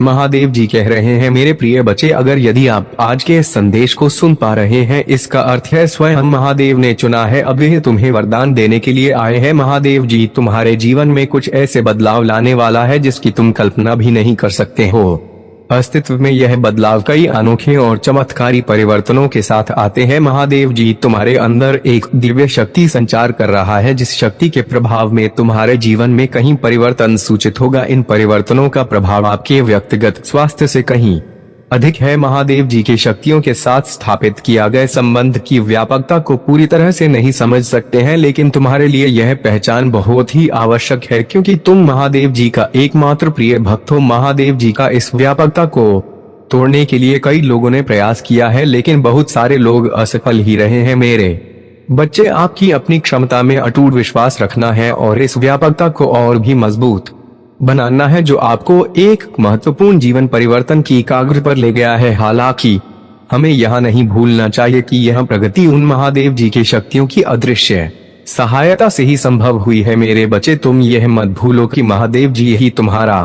महादेव जी कह रहे हैं, मेरे प्रिय बच्चे, अगर यदि आप आज के इस संदेश को सुन पा रहे हैं, इसका अर्थ है स्वयं महादेव ने चुना है। अब यह तुम्हें वरदान देने के लिए आए हैं। महादेव जी तुम्हारे जीवन में कुछ ऐसे बदलाव लाने वाला है जिसकी तुम कल्पना भी नहीं कर सकते हो। अस्तित्व में यह बदलाव कई अनोखे और चमत्कारी परिवर्तनों के साथ आते हैं। महादेव जी तुम्हारे अंदर एक दिव्य शक्ति संचार कर रहा है, जिस शक्ति के प्रभाव में तुम्हारे जीवन में कहीं परिवर्तन सूचित होगा। इन परिवर्तनों का प्रभाव आपके व्यक्तिगत स्वास्थ्य से कहीं अधिक है। महादेव जी की शक्तियों के साथ स्थापित किया गए संबंध की व्यापकता को पूरी तरह से नहीं समझ सकते हैं, लेकिन तुम्हारे लिए यह पहचान बहुत ही आवश्यक है, क्योंकि तुम महादेव जी का एकमात्र प्रिय भक्त हो। महादेव जी का इस व्यापकता को तोड़ने के लिए कई लोगों ने प्रयास किया है, लेकिन बहुत सारे लोग असफल ही रहे हैं। मेरे बच्चे, आपकी अपनी क्षमता में अटूट विश्वास रखना है और इस व्यापकता को और भी मजबूत बनाना है, जो आपको एक महत्वपूर्ण जीवन परिवर्तन की कागज पर ले गया है। हालांकि हमें यह नहीं भूलना चाहिए कि यह प्रगति उन महादेव जी की शक्तियों की अदृश्य सहायता से ही संभव हुई है। मेरे बच्चे, तुम यह मत भूलो कि महादेव जी ही तुम्हारा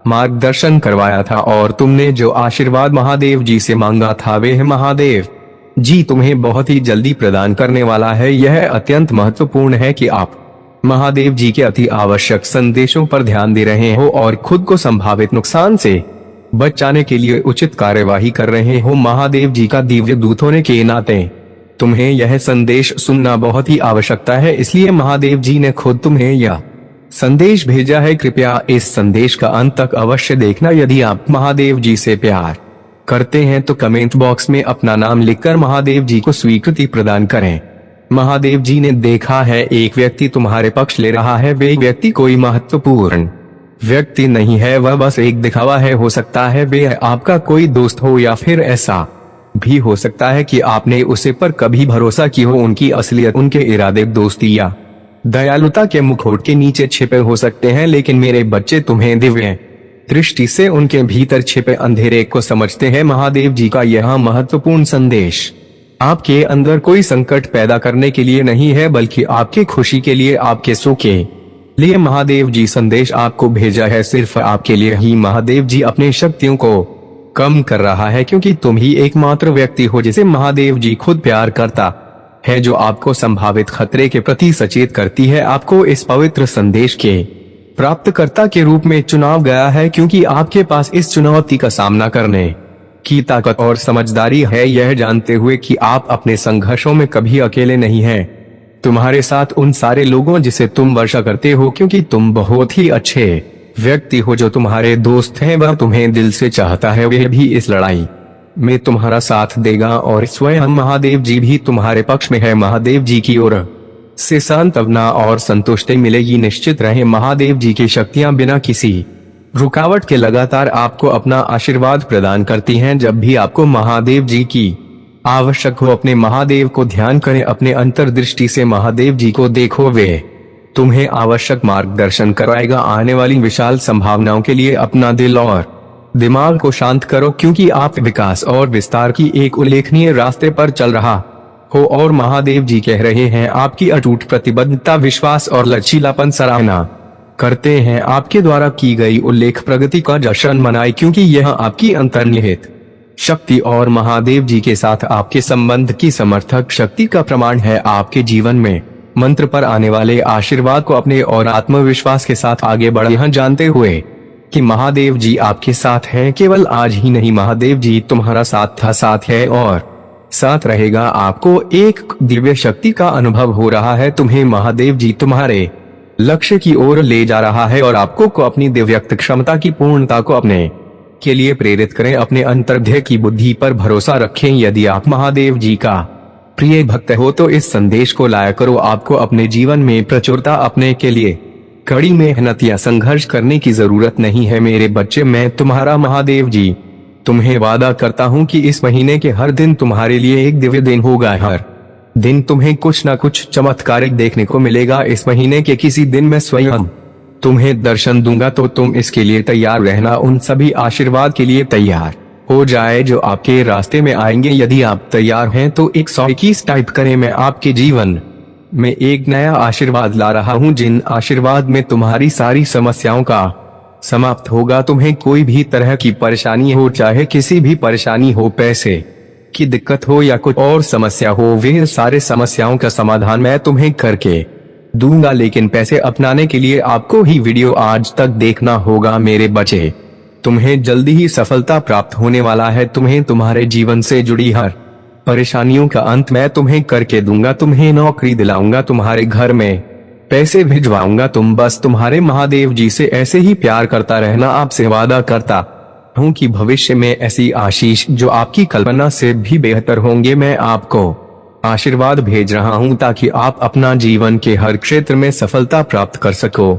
मार्गदर्शन करवाया था, और तुमने जो आशीर्वाद महादेव जी से मांगा था वह महादेव जी तुम्हें बहुत ही जल्दी प्रदान करने वाला है। यह अत्यंत महत्वपूर्ण है कि आप महादेव जी के अति आवश्यक संदेशों पर ध्यान दे रहे हो और खुद को संभावित नुकसान से बचाने के लिए उचित कार्यवाही कर रहे हो। महादेव जी का दिव्य दूत होने के नाते तुम्हें यह संदेश सुनना बहुत ही आवश्यकता है, इसलिए महादेव जी ने खुद तुम्हें यह संदेश भेजा है। कृपया इस संदेश का अंत तक अवश्य देखना। यदि आप महादेव जी से प्यार करते हैं तो कमेंट बॉक्स में अपना नाम लिखकर महादेव जी को स्वीकृति प्रदान करें। महादेव जी ने देखा है एक व्यक्ति तुम्हारे पक्ष ले रहा है, वे व्यक्ति कोई महत्वपूर्ण व्यक्ति नहीं है, वह बस एक दिखावा है। हो सकता है वे आपका कोई दोस्त हो, या फिर ऐसा भी हो सकता है कि आपने उसे पर कभी भरोसा की हो। उनकी असलियत उनके इरादे, दोस्ती या दयालुता के मुखौटे के नीचे छिपे हो सकते हैं, लेकिन मेरे बच्चे तुम्हें दिव्य दृष्टि से उनके भीतर छिपे अंधेरे को समझते हैं। महादेव जी का यह महत्वपूर्ण संदेश आपके अंदर कोई संकट पैदा करने के लिए नहीं है, बल्कि आपकी खुशी के लिए, आपके सुख के लिए महादेव जी संदेश आपको भेजा है। सिर्फ आपके लिए ही महादेव जी अपनी शक्तियों को कम कर रहा है, क्योंकि तुम ही एकमात्र व्यक्ति हो जिसे महादेव जी खुद प्यार करता है, जो आपको संभावित खतरे के प्रति सचेत करती है। आपको इस पवित्र संदेश के प्राप्तकर्ता के रूप में चुनाव गया है, क्योंकि आपके पास इस चुनौती का सामना करने की ताकत और समझदारी है, यह जानते हुए कि आप अपने संघर्षों में कभी अकेले नहीं हैं। तुम्हारे साथ उन सारे लोगों जिसे तुम वर्षा करते हो, क्योंकि तुम बहुत ही अच्छे व्यक्ति हो। जो तुम्हारे दोस्त हैं वह तुम्हें दिल से चाहता है, वह भी इस लड़ाई में तुम्हारा साथ देगा, और स्वयं महादेव जी भी तुम्हारे पक्ष में है। महादेव जी की ओर से सांत्वना और संतुष्टि मिलेगी। निश्चित रहे, महादेव जी की शक्तियां बिना किसी रुकावट के लगातार आपको अपना आशीर्वाद प्रदान करती हैं। जब भी आपको महादेव जी की आवश्यक हो, अपने महादेव को ध्यान करें, अपने अंतर्दृष्टि से महादेव जी को देखो, वे तुम्हें आवश्यक मार्गदर्शन कराएगा। आने वाली विशाल संभावनाओं के लिए अपना दिल और दिमाग को शांत करो, क्योंकि आप विकास और विस्तार की एक उल्लेखनीय रास्ते पर चल रहा हो। और महादेव जी कह रहे हैं, आपकी अटूट प्रतिबद्धता, विश्वास और लचीलापन सराहना करते हैं। आपके द्वारा की गई उल्लेख प्रगति का जश्न मनाए, क्योंकि यह आपकी अंतर्निहित शक्ति और महादेव जी के साथ आपके संबंध की समर्थक शक्ति का प्रमाण है। आपके जीवन में मंत्र पर आने वाले आशीर्वाद को अपने और आत्मविश्वास के साथ आगे बढ़े, यह जानते हुए कि महादेव जी आपके साथ हैं। केवल आज ही नहीं, महादेव जी तुम्हारा साथ था, साथ है और साथ रहेगा। आपको एक दिव्य शक्ति का अनुभव हो रहा है। तुम्हें महादेव जी तुम्हारे लक्ष्य की ओर ले जा रहा है, और आपको को अपनी दिव्यक्त क्षमता की पूर्णता को अपने के लिए प्रेरित करें। अपने अंतर्ध्य की बुद्धि पर भरोसा रखें। यदि आप महादेव जी का प्रिय भक्त हो तो इस संदेश को लाया करो। आपको अपने जीवन में प्रचुरता अपने के लिए कड़ी मेहनत या संघर्ष करने की जरूरत नहीं है। मेरे बच्चे, मैं तुम्हारा महादेव जी तुम्हें वादा करता हूँ कि इस महीने के हर दिन तुम्हारे लिए एक दिव्य दिन होगा। हर दिन तुम्हें कुछ न कुछ चमत्कारिक देखने को मिलेगा। इस महीने के किसी दिन मैं स्वयं तुम्हें दर्शन दूंगा, तो तुम इसके लिए तैयार रहना। उन सभी आशीर्वाद के लिए तैयार हो जाए जो आपके रास्ते में आएंगे। यदि आप तैयार हैं तो 121 टाइप करें। मैं आपके जीवन में एक नया आशीर्वाद ला रहा हूँ, जिन आशीर्वाद में तुम्हारी सारी समस्याओं का समाप्त होगा। तुम्हें कोई भी तरह की परेशानी हो, चाहे किसी भी परेशानी हो, पैसे की दिक्कत हो या कुछ और समस्या हो, वे सारे समस्याओं का समाधान मैं तुम्हें करके दूंगा। लेकिन पैसे अपनाने के लिए आपको ही वीडियो आज तक देखना होगा मेरे बच्चे। तुम्हें जल्दी ही सफलता प्राप्त होने वाला है। तुम्हें तुम्हारे जीवन से जुड़ी हर परेशानियों का अंत मैं तुम्हें करके दूंगा। तुम्हें नौकरी दिलाऊंगा, तुम्हारे घर में पैसे भिजवाऊंगा। तुम बस तुम्हारे महादेव जी से ऐसे ही प्यार करता रहना। आपसे वादा करता हूँ कि भविष्य में ऐसी आशीष जो आपकी कल्पना से भी बेहतर होंगे मैं आपको आशीर्वाद भेज रहा हूँ, ताकि आप अपना जीवन के हर क्षेत्र में सफलता प्राप्त कर सको।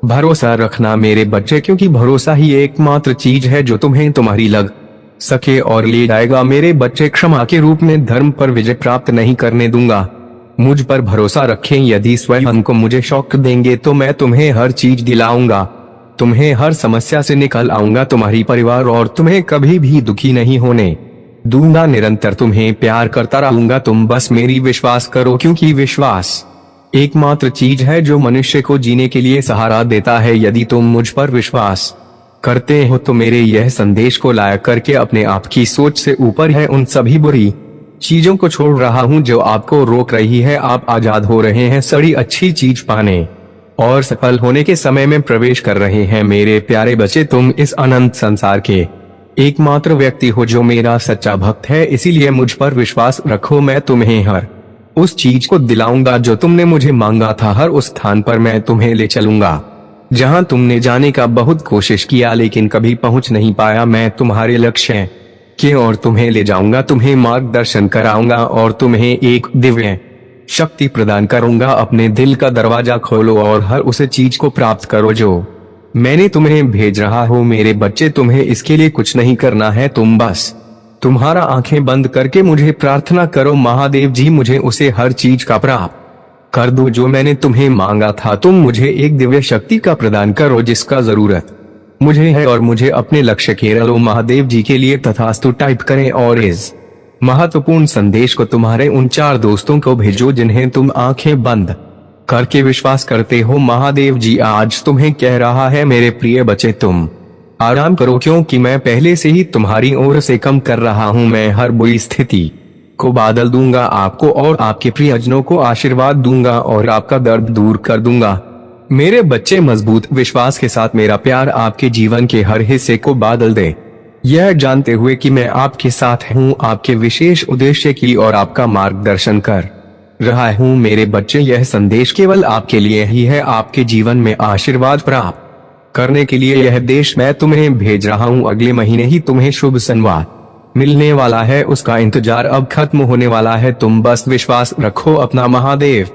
भरोसा रखना मेरे बच्चे, क्योंकि भरोसा ही एकमात्र चीज है जो तुम्हें तुम्हारी लग सके और ले जाएगा। मेरे बच्चे, क्षमा के रूप में धर्म पर विजय प्राप्त नहीं करने दूंगा। मुझ पर भरोसा रखें। यदि स्वयं को मुझे शौक देंगे तो मैं तुम्हें हर चीज दिलाऊंगा। तुम्हें हर समस्या से निकल आऊंगा, तुम्हारी परिवार और तुम्हें कभी भी दुखी नहीं होने दूंगा। निरंतर तुम्हें प्यार करता रहूंगा। तुम बस मेरी विश्वास करो, क्योंकि विश्वास एकमात्र चीज है जो मनुष्य को जीने के लिए सहारा देता है। यदि तुम मुझ पर विश्वास करते हो तो मेरे यह संदेश को लायक करके अपने आप की सोच से ऊपर है उन सभी बुरी चीजों को छोड़ रहा हूँ जो आपको रोक रही है। आप आजाद हो रहे हैं, सड़ी अच्छी चीज पाने और सफल होने के समय में प्रवेश कर रहे हैं। मेरे प्यारे बच्चे, तुम इस अनंत संसार के एकमात्र व्यक्ति हो जो मेरा सच्चा भक्त है। इसीलिए मुझ पर विश्वास रखो। मैं तुम्हें हर उस चीज को दिलाऊंगा जो तुमने मुझे मांगा था। हर उस स्थान पर मैं तुम्हें ले चलूंगा जहां तुमने जाने का बहुत कोशिश किया लेकिन कभी पहुंच नहीं पाया। मैं तुम्हारे लक्ष्य की ओर तुम्हें ले जाऊंगा, तुम्हें मार्गदर्शन कराऊंगा और तुम्हें एक दिव्य शक्ति प्रदान करूंगा। अपने दिल का दरवाजा खोलो और हर उस चीज को प्राप्त करो जो मैंने तुम्हें भेज रहा हूँ। मेरे बच्चे, तुम्हें इसके लिए कुछ नहीं करना है। तुम बस तुम्हारा आंखें बंद करके मुझे प्रार्थना करो, महादेव जी मुझे उसे हर चीज का प्राप्त कर दो जो मैंने तुम्हें मांगा था। तुम मुझे एक दिव्य शक्ति का प्रदान करो जिसका जरूरत मुझे है और मुझे अपने लक्ष्य के लो महादेव जी के लिए तथास्तु टाइप करें और इस महत्वपूर्ण संदेश को तुम्हारे उन 4 दोस्तों को भेजो जिन्हें तुम आंखें बंद करके विश्वास करते हो। महादेव जी आज तुम्हें कह रहा है, मेरे प्रिय बच्चे तुम आराम करो, क्योंकि मैं पहले से ही तुम्हारी ओर से कम कर रहा हूँ। मैं हर बुरी स्थिति को बादल दूंगा, आपको और आपके प्रियजनों को आशीर्वाद दूंगा और आपका दर्द दूर कर दूंगा। मेरे बच्चे, मजबूत विश्वास के साथ मेरा प्यार आपके जीवन के हर हिस्से को बादल दे, यह जानते हुए कि मैं आपके साथ हूँ, आपके विशेष उद्देश्य की और आपका मार्गदर्शन कर रहा हूँ। मेरे बच्चे, यह संदेश केवल आपके लिए ही है। आपके जीवन में आशीर्वाद प्राप्त करने के लिए यह देश मैं तुम्हें भेज रहा हूँ। अगले महीने ही तुम्हें शुभ संवाद मिलने वाला है, उसका इंतजार अब खत्म होने वाला है। तुम बस विश्वास रखो, अपना महादेव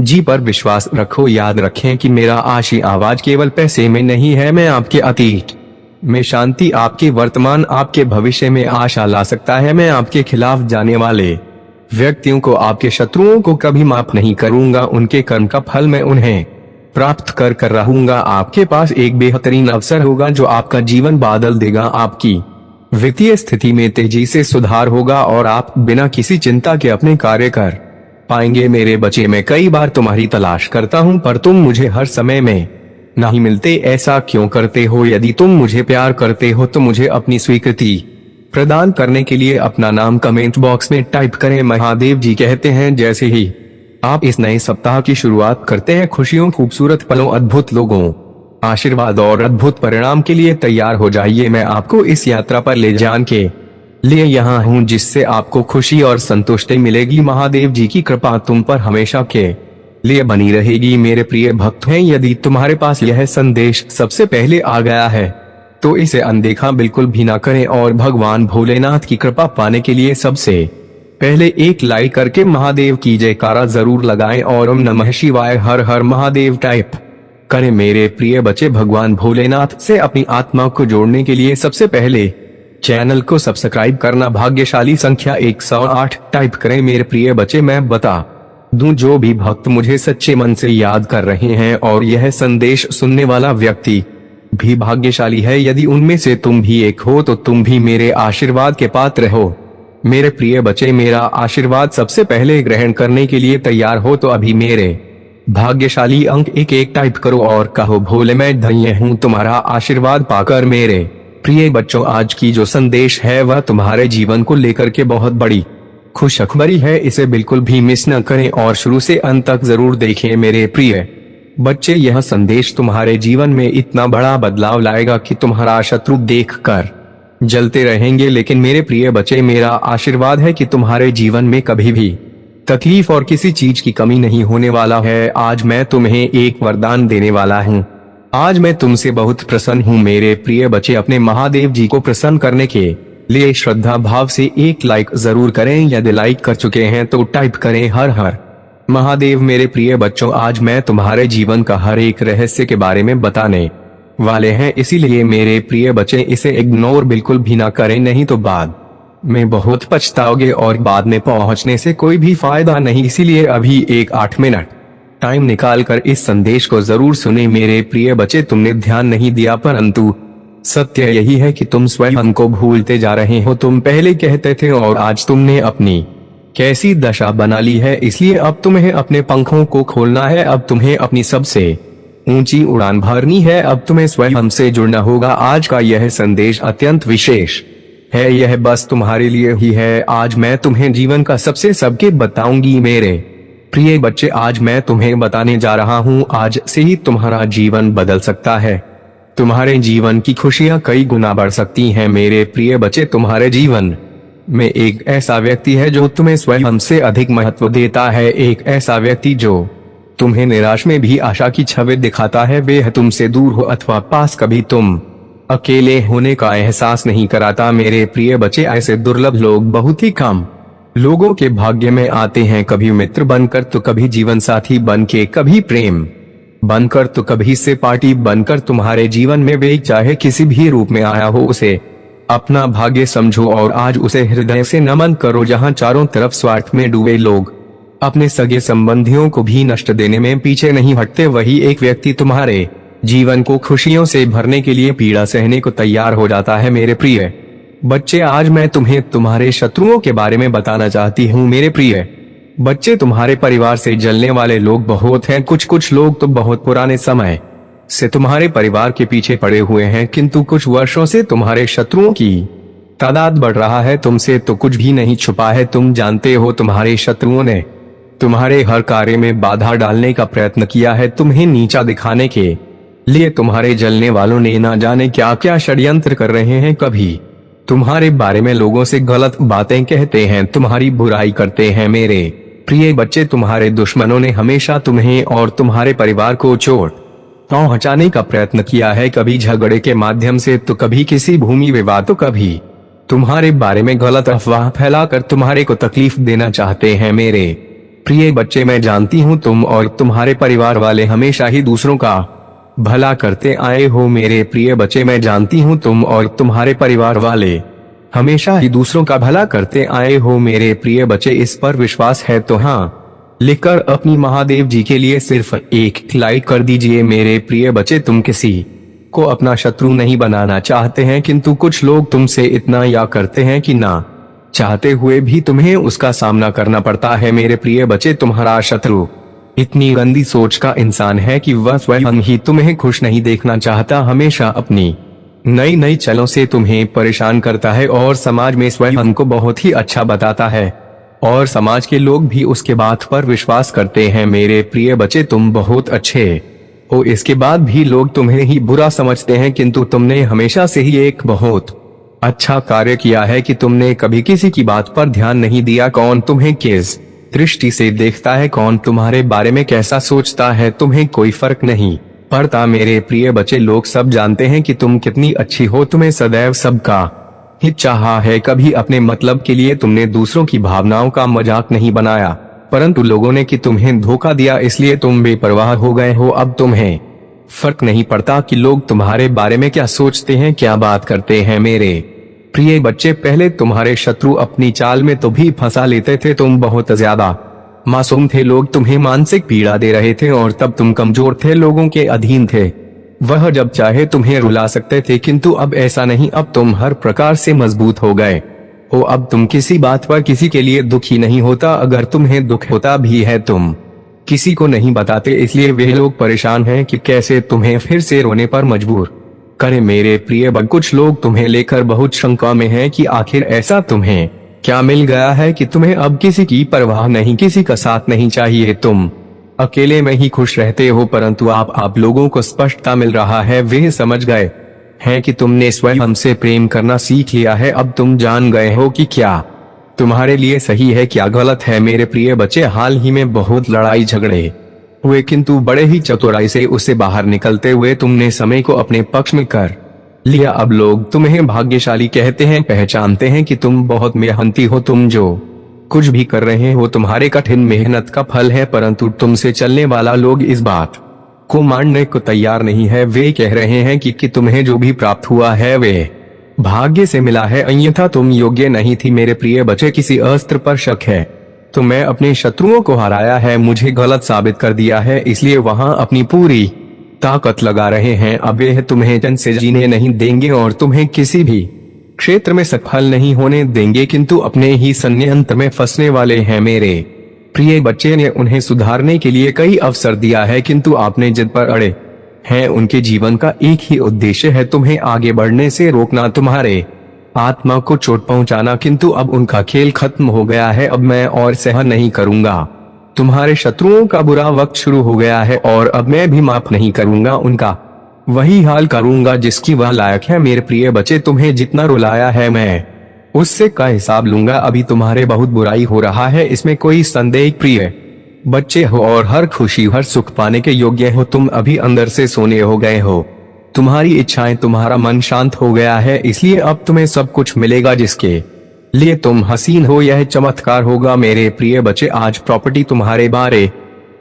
जी पर विश्वास रखो। याद रखें कि मेरा आशीर्वाद केवल पैसे में नहीं है, मैं आपके अतीत में शांति, आपके वर्तमान, आपके भविष्य में आशा ला सकता है। मैं आपके खिलाफ जाने वाले व्यक्तियों को, आपके शत्रुओं को कभी माफ नहीं करूंगा। उनके कर्म का फल मैं उन्हें प्राप्त कर रहूंगा। आपके पास एक बेहतरीन अवसर होगा जो आपका जीवन बादल देगा। आपकी वित्तीय स्थिति में तेजी से सुधार होगा और आप बिना किसी चिंता के अपने कार्य कर पाएंगे। मेरे बच्चे, मैं कई बार तुम्हारी तलाश करता हूँ पर तुम मुझे हर समय में नहीं मिलते। ऐसा क्यों करते हो? यदि तुम मुझे प्यार करते हो तो मुझे अपनी स्वीकृति प्रदान करने के लिए अपना नाम कमेंट बॉक्स में टाइप करें। महादेव जी कहते हैं, जैसे ही आप इस नए सप्ताह की शुरुआत करते हैं, खुशियों, खूबसूरत पलों, अद्भुत लोगों, आशीर्वाद और अद्भुत परिणाम के लिए तैयार हो जाइए। मैं आपको इस यात्रा पर ले जाने के लिए यहाँ हूँ जिससे आपको खुशी और संतुष्टि मिलेगी। महादेव जी की कृपा तुम पर हमेशा के लिए बनी रहेगी। मेरे प्रिय भक्त हैं, यदि तुम्हारे पास यह संदेश सबसे पहले आ गया है तो इसे अनदेखा बिल्कुल भी ना करें और भगवान भोलेनाथ की कृपा पाने के लिए सबसे पहले एक लाइक करके महादेव की जयकारा जरूर लगाएं और ओम नमः शिवाय, हर हर महादेव टाइप करें। मेरे प्रिय बच्चे, भगवान भोलेनाथ से अपनी आत्मा को जोड़ने के लिए सबसे पहले चैनल को सब्सक्राइब करना भाग्यशाली संख्या 108 टाइप करें। मेरे प्रिय बच्चे, मैं बता दूं, जो भी भक्त मुझे सच्चे मन से याद कर रहे हैं और यह संदेश सुनने वाला व्यक्ति भी भाग्यशाली है। यदि उनमें से तुम भी एक हो तो तुम भी मेरे आशीर्वाद के पात्र हो। मेरे प्रिय बच्चे, मेरा आशीर्वाद सबसे पहले ग्रहण करने के लिए तैयार हो तो अभी मेरे भाग्यशाली अंक 1 टाइप करो और कहो भोले मैं धन्य हूँ तुम्हारा आशीर्वाद पाकर। मेरे प्रिय बच्चों, आज की जो संदेश है वह तुम्हारे जीवन को लेकर के बहुत बड़ी खुशखबरी है। इसे बिल्कुल भी मिस न करें और शुरू से अंत तक जरूर देखें। मेरे प्रिय बच्चे, यह संदेश तुम्हारे जीवन में इतना बड़ा बदलाव लाएगा कि तुम्हारा शत्रु देखकर जलते रहेंगे। लेकिन मेरे प्रिय बच्चे, मेरा आशीर्वाद है कि तुम्हारे जीवन में कभी भी तकलीफ और किसी चीज की कमी नहीं होने वाला है। आज मैं तुम्हें एक वरदान देने वाला हूँ। आज मैं तुमसे बहुत प्रसन्न हूँ। मेरे प्रिय बच्चे, अपने महादेव जी को प्रसन्न करने के लिए श्रद्धा भाव से एक लाइक जरूर करें। यदि लाइक कर चुके हैं तो टाइप करें हर हर महादेव। मेरे प्रिय बच्चों, आज मैं तुम्हारे जीवन का हर एक रहस्य के बारे में बताने वाले हैं, इसीलिए मेरे प्रिय बच्चे इसे इग्नोर बिल्कुल भी ना करें, नहीं तो बाद में बहुत पछताओगे और बाद में पहुंचने से कोई भी फायदा नहीं। इसीलिए अभी 8 मिनट टाइम निकाल कर इस संदेश को जरूर सुने। मेरे प्रिय बच्चे, तुमने ध्यान नहीं दिया, परंतु सत्य यही है कि तुम स्वयं को भूलते जा रहे हो। तुम पहले कहते थे और आज तुमने अपनी कैसी दशा बना ली है। इसलिए अब तुम्हें अपने पंखों को खोलना है। अब तुम्हें अपनी सबसे ऊंची उड़ान भरनी है। अब तुम्हें स्वयं से जुड़ना होगा। आज का यह संदेश अत्यंत विशेष है। यह बस तुम्हारे लिए ही है। आज मैं तुम्हें जीवन का सबके बताऊंगी। मेरे प्रिय बच्चे, आज मैं तुम्हें बताने जा रहा हूँ। आज से ही तुम्हारा जीवन बदल सकता है। तुम्हारे जीवन की खुशियाँ कई गुना बढ़ सकती हैं। मेरे प्रिय बच्चे, तुम्हारे जीवन में एक ऐसा व्यक्ति है जो तुम्हें स्वयं से अधिक महत्व देता है। एक ऐसा व्यक्ति जो तुम्हें निराश में भी आशा की छवि दिखाता है। वे तुमसे दूर हो अथवा पास, कभी तुम अकेले होने का एहसास नहीं कराता। मेरे प्रिय बच्चे, ऐसे दुर्लभ लोग बहुत ही कम लोगों के भाग्य में आते हैं। कभी मित्र बनकर तो कभी जीवन साथी बनके, कभी प्रेम बनकर तो कभी से पार्टी बनकर। तुम्हारे जीवन में वे चाहे किसी भी रूप में आया हो, उसे अपना भाग्य समझो और आज उसे हृदय से नमन करो। जहां चारों तरफ स्वार्थ में डूबे लोग अपने सगे संबंधियों को भी नष्ट देने में पीछे नहीं हटते, वही एक व्यक्ति तुम्हारे जीवन को खुशियों से भरने के लिए पीड़ा सहने को तैयार हो जाता है। मेरे प्रिय बच्चे, आज मैं तुम्हें तुम्हारे शत्रुओं के बारे में बताना चाहती हूँ। मेरे प्रिय बच्चे, तुम्हारे परिवार से जलने वाले लोग बहुत हैं। कुछ लोग तो बहुत पुराने समय से तुम्हारे परिवार के पीछे पड़े हुए हैं, किंतु कुछ वर्षों से तुम्हारे शत्रुओं की तादाद बढ़ रहा है। तुमसे तो कुछ भी नहीं छुपा है। तुम जानते हो, तुम्हारे शत्रुओं ने तुम्हारे हर कार्य में बाधा डालने का प्रयत्न किया है। तुम्हें नीचा दिखाने के लिए तुम्हारे जलने वालों ने ना जाने क्या क्या षड्यंत्र कर रहे हैं। कभी तुम्हारे बारे में लोगों से गलत बातें कहते हैं, तुम्हारी बुराई करते हैं। मेरे प्रिय बच्चे, तुम्हारे दुश्मनों ने हमेशा तुम्हें और तुम्हारे परिवार को चोट पहुंचाने का प्रयत्न किया है। कभी झगड़े के माध्यम से तो कभी किसी भूमि विवाद, तो कभी तुम्हारे बारे में गलत अफवाह फैलाकर तुम्हारे को तकलीफ देना चाहते हैं। मेरे प्रिय बच्चे, मैं जानती हूँ तुम और तुम्हारे परिवार वाले हमेशा ही दूसरों का भला करते आए हो। मेरे प्रिय बच्चे, मैं जानती हूँ तुम और तुम्हारे परिवार वाले हमेशा ही दूसरों का भला करते आए हो। मेरे प्रिय बच्चे, इस पर विश्वास है तो हाँ लिखकर अपनी महादेव जी के लिए सिर्फ एक लाइक कर दीजिए। मेरे प्रिय बच्चे, तुम किसी को अपना शत्रु नहीं बनाना चाहते हैं, किंतु कुछ लोग तुमसे इतना या करते हैं कि ना चाहते हुए भी तुम्हें उसका सामना करना पड़ता है। मेरे प्रिय बच्चे, तुम्हारा शत्रु इतनी गंदी सोच का इंसान है कि वह स्वयं ही तुम्हें खुश नहीं देखना चाहता। हमेशा अपनी नई चलों से तुम्हें परेशान करता है और समाज में स्वयं को बहुत ही अच्छा बताता है और समाज के लोग भी उसके बात पर विश्वास करते हैं। मेरे प्रिय बच्चे, तुम बहुत अच्छे हो, इसके बाद भी लोग तुम्हें ही बुरा समझते हैं, किंतु तुमने हमेशा से ही एक बहुत अच्छा कार्य किया है कि तुमने कभी किसी की बात पर ध्यान नहीं दिया। कौन तुम्हें किस दृष्टि से देखता है, कौन तुम्हारे बारे में कैसा सोचता है, तुम्हें कोई फर्क नहीं पड़ता। मेरे प्रिय बच्चे, लोग सब जानते हैं कि तुम कितनी अच्छी हो। तुम्हें सदैव सबका हित चाहा है। कभी अपने मतलब के लिए तुमने दूसरों की भावनाओं का मजाक नहीं बनाया, परंतु लोगों ने कि तुम्हें धोखा दिया, इसलिए तुम बेपरवाह हो गए हो। अब तुम्हें फर्क नहीं पड़ता कि लोग तुम्हारे बारे में क्या सोचते हैं, क्या बात करते हैं। मेरे प्रिय बच्चे, पहले तुम्हारे शत्रु अपनी चाल में तो भी फंसा लेते थे। तुम बहुत ज्यादा मासूम थे, लोग तुम्हें मानसिक पीड़ा दे रहे थे और तब तुम कमजोर थे, लोगों के अधीन थे। वह जब चाहे तुम्हें रुला सकते थे, किंतु अब ऐसा नहीं। अब तुम हर प्रकार से मजबूत हो गए हो। अब तुम किसी बात पर किसी के लिए दुखी नहीं होता। अगर तुम्हें दुख होता भी है, तुम किसी को नहीं बताते, इसलिए वे लोग परेशान हैं कि कैसे तुम्हें फिर से रोने पर मजबूर करें। मेरे प्रिय बच्चे, कुछ लोग तुम्हें लेकर बहुत शंका में हैं कि आखिर ऐसा तुम्हें क्या मिल गया है कि तुम्हें अब किसी की परवाह नहीं, किसी का साथ नहीं चाहिए, तुम अकेले में ही खुश रहते हो। परंतु आप लोगों को स्पष्टता मिल रहा है, वे समझ गए हैं कि तुमने स्वयं से प्रेम करना सीख लिया है। अब तुम जान गए हो कि क्या तुम्हारे लिए सही है, क्या गलत है। मेरे प्रिय बच्चे, हाल ही में बहुत लड़ाई झगड़े हुए, किंतु बड़े ही चतुराई से उससे बाहर निकलते हुए तुमने समय को अपने पक्ष में कर लिया। अब लोग तुम्हें भाग्यशाली कहते हैं, पहचानते हैं कि तुम बहुत मेहनती हो, तुम जो कुछ भी कर रहे हो तुम्हारे कठिन मेहनत का फल है। परंतु तुमसे चलने वाला लोग इस बात को मानने को तैयार नहीं है। वे कह रहे हैं कि तुम्हें जो भी प्राप्त हुआ है वे भाग्य से मिला है, अन्यथा तुम योग्य नहीं थी। मेरे प्रिय बच्चे, किसी अस्त्र पर शक है तो मैं अपने शत्रुओं को हराया है, मुझे गलत साबित कर दिया है, इसलिए वहां अपनी पूरी ताकत लगा रहे हैं। अब वे तुम्हें जन से जीने नहीं देंगे और तुम्हें किसी भी क्षेत्र में सफल नहीं होने देंगे, किंतु अपने ही षड्यंत्र में फंसने वाले हैं। मेरे प्रिय बच्चे ने उन्हें सुधारने के लिए कई अवसर दिया है, किंतु आपने जिद पर अड़े हैं। उनके जीवन का एक ही उद्देश्य है, तुम्हें आगे बढ़ने से रोकना, तुम्हारे आत्मा को चोट पहुंचाना। किंतु अब उनका खेल खत्म हो गया है, अब मैं और सहन नहीं करूंगा। तुम्हारे शत्रुओं का बुरा वक्त शुरू हो गया है और अब मैं भी माफ नहीं करूंगा, उनका वही हाल करूंगा जिसकी वह लायक है। मेरे प्रिय बच्चे, तुम्हें जितना रुलाया है मैं उससे का हिसाब लूंगा। अभी तुम्हारे बहुत बुराई हो रहा है, इसमें कोई संदेह। प्रिय बच्चे हो और हर खुशी हर सुख पाने के योग्य हो, तुम अभी अंदर से सोने हो गए हो, तुम्हारी इच्छाएं, तुम्हारा मन शांत हो गया है, इसलिए अब तुम्हें सब कुछ मिलेगा जिसके लिए तुम हसीन हो। यह चमत्कार होगा। मेरे प्रिय बच्चे, आज प्रॉपर्टी तुम्हारे बारे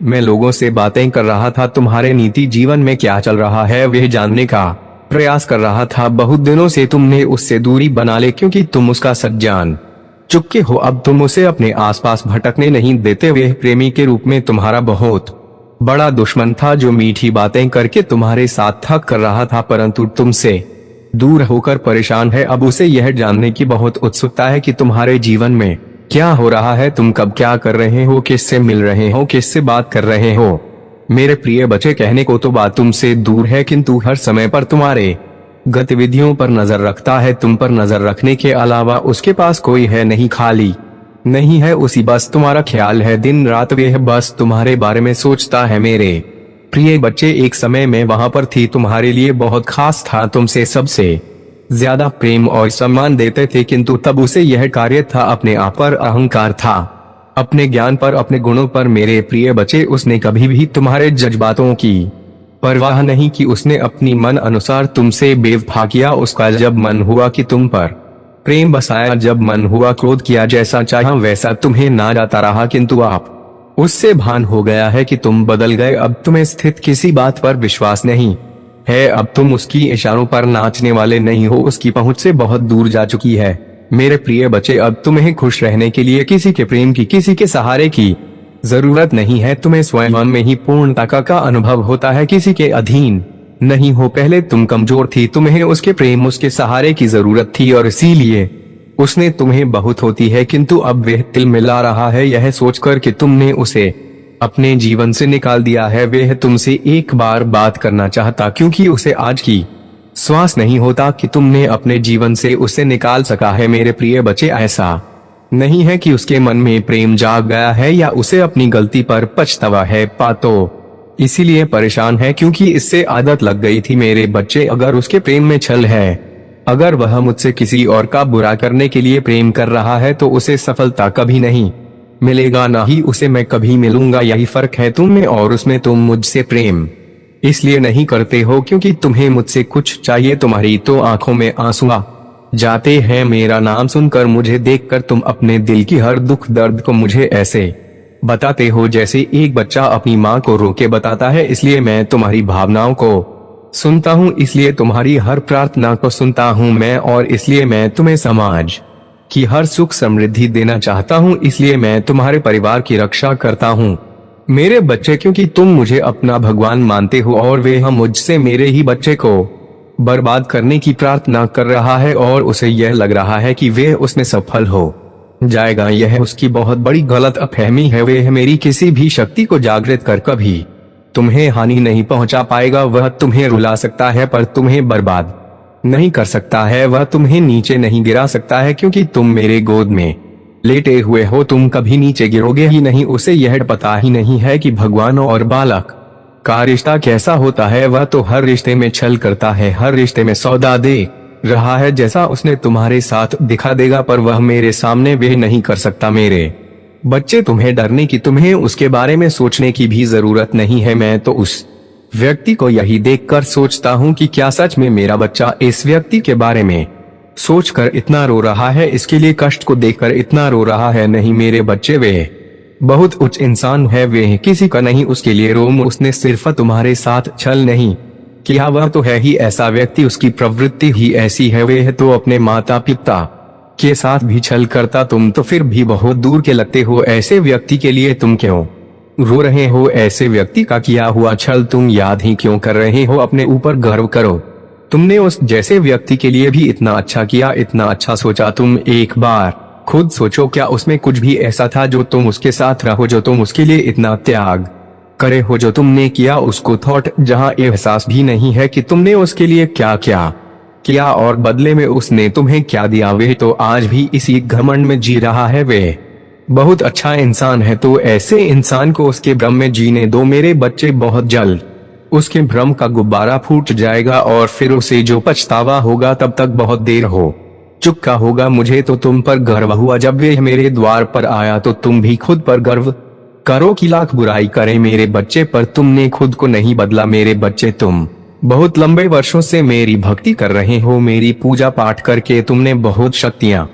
में लोगों से बातें कर रहा था, तुम्हारे नीति जीवन में क्या चल रहा है वह जानने का प्रयास कर रहा था। बहुत दिनों से तुमने उससे दूरी बना ले, क्योंकि तुम उसका सच जान चुके हो। अब तुम उसे अपने आसपास भटकने नहीं देते। वह प्रेमी के रूप में तुम्हारा बहुत बड़ा दुश्मन था, जो मीठी बातें करके तुम्हारे साथ थक कर रहा था, परंतु तुमसे दूर होकर परेशान है। अब उसे यह जानने की बहुत उत्सुकता है कि तुम्हारे जीवन में क्या हो रहा है, तुम कब क्या कर रहे हो, किससे मिल रहे हो, किससे बात कर रहे हो। मेरे प्रिय बच्चे, कहने को तो बात तुमसे दूर है, किंतु हर समय पर तुम्हारे गतिविधियों पर नजर रखता है। तुम पर नजर रखने के अलावा उसके पास कोई है नहीं, खाली नहीं है, उसी बस तुम्हारा ख्याल है दिन रात, वह बस तुम्हारे बारे में सोचता है। मेरे प्रिय बच्चे, एक समय में वहां पर थी, तुम्हारे लिए बहुत खास था, तुमसे सबसे ज्यादा प्रेम और सम्मान देते थे, किंतु तब उसे यह कार्य था, अपने आप पर अहंकार था, अपने ज्ञान पर, अपने गुणों पर। मेरे प्रिय बच्चे, उसने कभी भी तुम्हारे जज्बातों की परवाह नहीं की, उसने अपनी मन अनुसार तुमसे बेवफा किया। उसका जब मन हुआ कि तुम पर प्रेम बसाया, जब मन हुआ क्रोध किया, जैसा चाहा वैसा तुम्हें ना जाता रहा, किंतु आप उससे भान हो गया है कि तुम बदल गए। अब तुम्हें स्थित किसी बात पर विश्वास नहीं है, अब तुम उसकी इशारों पर नाचने वाले नहीं हो, उसकी पहुंच से बहुत दूर जा चुकी है। मेरे प्रिय बच्चे, अब तुम्हें खुश रहने के लिए किसी के प्रेम की, किसी के सहारे की जरूरत नहीं है। तुम्हें स्वयं में ही पूर्णता का अनुभव होता है, किसी के अधीन नहीं हो। पहले तुम कमजोर थी, तुम्हें उसके प्रेम, उसके सहारे की जरूरत थी और इसीलिए उसने तुम्हें बहुत होती है, किंतु अब वह तिल मिला रहा है यह सोचकर कि तुमने उसे अपने जीवन से निकाल दिया है। वह तुमसे एक बार बात करना चाहता, क्योंकि उसे आज की श्वास नहीं होता कि तुमने अपने जीवन से उसे निकाल सका है। मेरे प्रिय बच्चे, ऐसा नहीं है कि उसके मन में प्रेम जाग गया है या उसे अपनी गलती पर पछतावा है, पातो इसीलिए परेशान है क्योंकि इससे आदत लग गई थी। मेरे बच्चे, अगर उसके प्रेम में छल है, अगर वह मुझसे किसी और का बुरा करने के लिए प्रेम कर रहा है, तो उसे सफलता कभी नहीं मिलेगा, ना ही उसे मैं कभी मिलूंगा। यही फर्क है तुम में और उसमें। तुम मुझसे प्रेम इसलिए नहीं करते हो क्योंकि तुम्हें मुझसे कुछ चाहिए, तुम्हारी तो आंखों में आंसू आ जाते हैं। मेरा नाम सुनकर, मुझे देखकर तुम अपने दिल की हर दुख दर्द को मुझे ऐसे बताते हो जैसे एक बच्चा अपनी माँ को रो के बताता है। इसलिए मैं तुम्हारी भावनाओं को सुनता हूँ, इसलिए तुम्हारी हर प्रार्थना को सुनता हूँ मैं, और इसलिए मैं तुम्हें समाज की हर सुख समृद्धि देना चाहता हूँ। इसलिए मैं तुम्हारे परिवार की रक्षा करता हूँ मेरे बच्चे, क्योंकि तुम मुझे अपना भगवान मानते हो और वे हम मुझसे मेरे ही बच्चे को बर्बाद करने की प्रार्थना कर रहा है और उसे यह लग रहा है कि वे उसमें सफल हो जाएगा। यह उसकी बहुत बड़ी गलतफहमी है। वह मेरी किसी भी शक्ति को जागृत कर कभी तुम्हें हानि नहीं पहुंचा पाएगा। वह तुम्हें रुला सकता है पर तुम्हें बर्बाद नहीं कर सकता है। वह तुम्हें नीचे नहीं गिरा सकता है, क्योंकि तुम मेरे गोद में लेटे हुए हो। तुम कभी नीचे गिरोगे ही नहीं। उसे यह पता ही नहीं है कि भगवान और बालक का रिश्ता कैसा होता है। वह तो हर रिश्ते में छल करता है, हर रिश्ते में सौदा दे रहा है। जैसा उसने तुम्हारे साथ दिखा देगा, पर वह मेरे सामने वे नहीं कर सकता। मेरे बच्चे, तुम्हें डरने की, तुम्हें उसके बारे में सोचने की भी जरूरत नहीं है। मैं तो उस व्यक्ति को यही देखकर सोचता हूँ कि क्या सच में मेरा बच्चा इस व्यक्ति के बारे में सोचकर इतना रो रहा है, इसके लिए कष्ट को देखकर इतना रो रहा है। नहीं, मेरे बच्चे वे बहुत उच्च इंसान है, वे किसी का नहीं। उसके लिए रोम, उसने सिर्फ तुम्हारे साथ छल नहीं किया, वह तो है ही ऐसा व्यक्ति, उसकी प्रवृत्ति ही ऐसी है। वे तो अपने माता पिता के साथ भी छल करता। तुम तो फिर भी बहुत दूर के लगते हो। ऐसे व्यक्ति के लिए तुम क्यों रो रहे हो? ऐसे व्यक्ति का किया हुआ छल तुम याद ही क्यों कर रहे हो? अपने ऊपर गर्व करो। तुमने उस जैसे व्यक्ति के लिए भी इतना अच्छा किया, इतना अच्छा सोचा। तुम एक बार खुद सोचो, क्या उसमें कुछ भी ऐसा था जो तुम उसके साथ रहो, जो तुम उसके लिए इतना त्याग करे हो? जो तुमने किया उसको थॉट जहां एहसास भी नहीं है कि तुमने उसके लिए क्या क्या किया और बदले में उसने तुम्हें क्या दिया। वे तो आज भी इसी घमंड में जी रहा है। वे बहुत अच्छा इंसान है, तो ऐसे इंसान को उसके भ्रम में जीने दो। मेरे बच्चे, बहुत जल्द उसके भ्रम का गुब्बारा फूट जाएगा और फिर उसे जो पछतावा होगा तब तक बहुत देर हो चुका होगा। मुझे तो तुम पर गर्व हुआ जब वे मेरे द्वार पर आया, तो तुम भी खुद पर गर्व करो कि लाख बुराई करें मेरे बच्चे, पर तुमने खुद को नहीं बदला। मेरे बच्चे, तुम बहुत लंबे वर्षों से मेरी भक्ति कर रहे हो। मेरी पूजा पाठ करके तुमने बहुत शक्तियां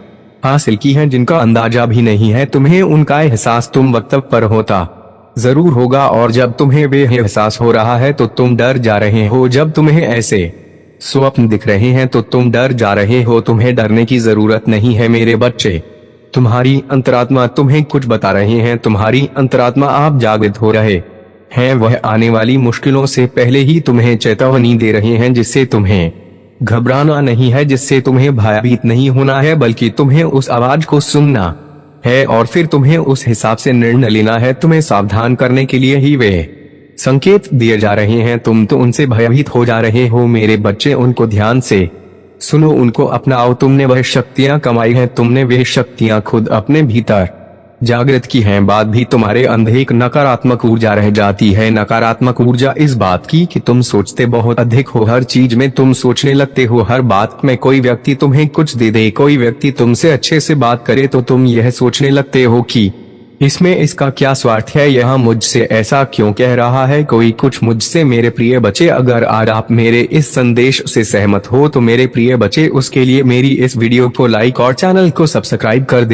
हासिल की हैं जिनका अंदाजा भी नहीं है तुम्हें। उनका एहसास तुम वक्त पर होता जरूर होगा, और जब तुम्हें वे एहसास हो रहा है तो तुम डर जा रहे हो। जब तुम्हें ऐसे स्वप्न दिख रहे हैं तो तुम डर जा रहे हो। तुम्हें डरने की जरूरत नहीं है मेरे बच्चे। तुम्हारी अंतरात्मा तुम्हें कुछ बता रहे हैं। तुम्हारी अंतरात्मा, आप जागृत हो रहे हैं। वह आने वाली मुश्किलों से पहले ही तुम्हें चेतावनी दे रहे हैं, जिससे तुम्हें घबराना नहीं है, जिससे तुम्हें भयभीत नहीं होना है, बल्कि तुम्हें उस आवाज को सुनना है और फिर तुम्हें उस हिसाब से निर्णय लेना है। तुम्हें सावधान करने के लिए ही वे संकेत दिए जा रहे हैं। तुम तो उनसे भयभीत हो जा रहे हो मेरे बच्चे। उनको ध्यान से सुनो, उनको अपनाओ। तुमने वह शक्तियां कमाई हैं, तुमने वे शक्तियां खुद अपने भीतर जागृत की हैं। बाद भी तुम्हारे अंदर एक नकारात्मक ऊर्जा रह जाती है। नकारात्मक ऊर्जा इस बात की कि तुम सोचते बहुत अधिक हो। हर चीज में तुम सोचने लगते हो। हर बात में कोई व्यक्ति तुम्हें कुछ दे दे, कोई व्यक्ति तुमसे अच्छे से बात करे, तो तुम यह सोचने लगते हो कि इसमें इसका क्या स्वार्थ है, यह मुझसे ऐसा क्यों कह रहा है कोई कुछ मुझसे। मेरे प्रिय बच्चे, अगर आज आप मेरे इस संदेश से सहमत हो तो मेरे प्रिय बच्चे, उसके लिए मेरी इस वीडियो को लाइक और चैनल को सब्सक्राइब कर दें।